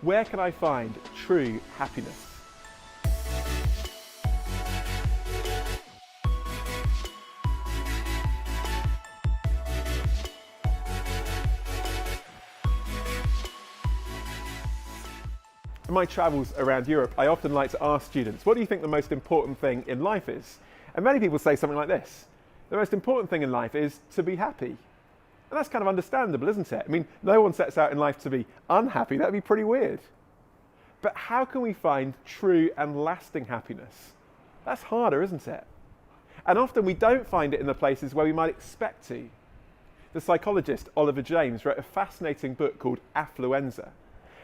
Where can I find true happiness? In my travels around Europe, I often like to ask students, what do you think the most important thing in life is? And many people say something like this: the most important thing in life is to be happy. And that's kind of understandable, isn't it? I mean, no one sets out in life to be unhappy. That'd be pretty weird. But how can we find true and lasting happiness? That's harder, isn't it? And often we don't find it in the places where we might expect to. The psychologist Oliver James wrote a fascinating book called Affluenza.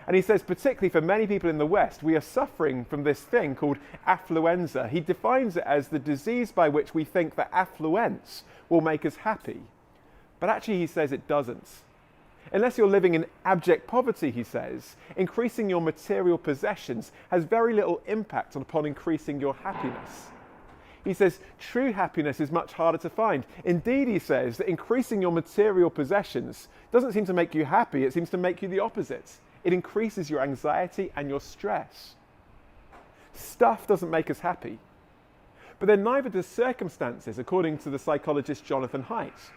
And he says, particularly for many people in the West, we are suffering from this thing called affluenza. He defines it as the disease by which we think that affluence will make us happy. But actually, he says it doesn't. Unless you're living in abject poverty, he says, increasing your material possessions has very little impact upon increasing your happiness. He says true happiness is much harder to find. Indeed, he says that increasing your material possessions doesn't seem to make you happy, it seems to make you the opposite. It increases your anxiety and your stress. Stuff doesn't make us happy. But then neither does circumstances, according to the psychologist Jonathan Haidt.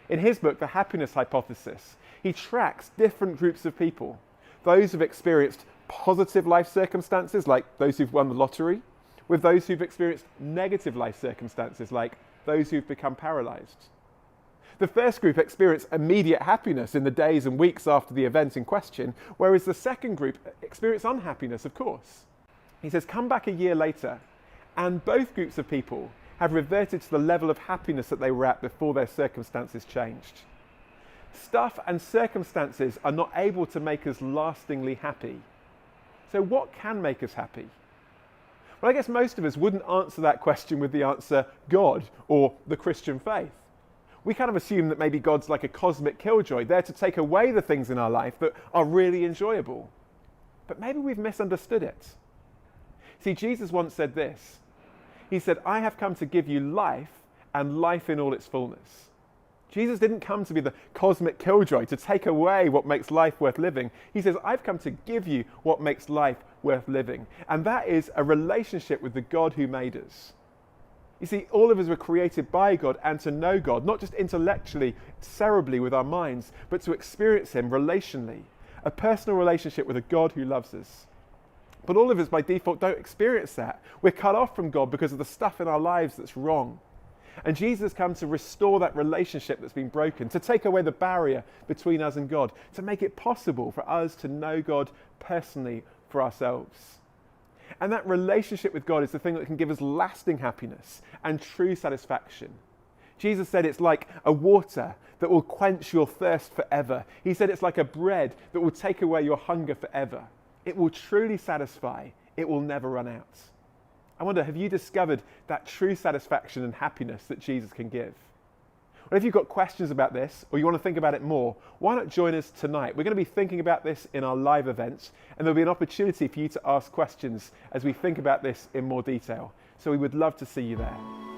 In his book, The Happiness Hypothesis, he tracks different groups of people. Those who've experienced positive life circumstances, like those who've won the lottery, with those who've experienced negative life circumstances, like those who've become paralyzed. The first group experienced immediate happiness in the days and weeks after the event in question, whereas the second group experienced unhappiness, of course. He says, come back a year later, and both groups of people have reverted to the level of happiness that they were at before their circumstances changed. Stuff and circumstances are not able to make us lastingly happy. So what can make us happy? Well, I guess most of us wouldn't answer that question with the answer God or the Christian faith. We kind of assume that maybe God's like a cosmic killjoy, there to take away the things in our life that are really enjoyable. But maybe we've misunderstood it. See, Jesus once said this. He said, I have come to give you life and life in all its fullness. Jesus didn't come to be the cosmic killjoy, to take away what makes life worth living. He says, I've come to give you what makes life worth living. And that is a relationship with the God who made us. You see, all of us were created by God and to know God, not just intellectually, cerebrally with our minds, but to experience Him relationally, a personal relationship with a God who loves us. But all of us by default don't experience that. We're cut off from God because of the stuff in our lives that's wrong. And Jesus comes to restore that relationship that's been broken, to take away the barrier between us and God, to make it possible for us to know God personally for ourselves. And that relationship with God is the thing that can give us lasting happiness and true satisfaction. Jesus said it's like a water that will quench your thirst forever. He said it's like a bread that will take away your hunger forever. It will truly satisfy. It will never run out. I wonder, have you discovered that true satisfaction and happiness that Jesus can give? Well, if you've got questions about this, or you want to think about it more, why not join us tonight? We're going to be thinking about this in our live events, and there'll be an opportunity for you to ask questions as we think about this in more detail. So we would love to see you there.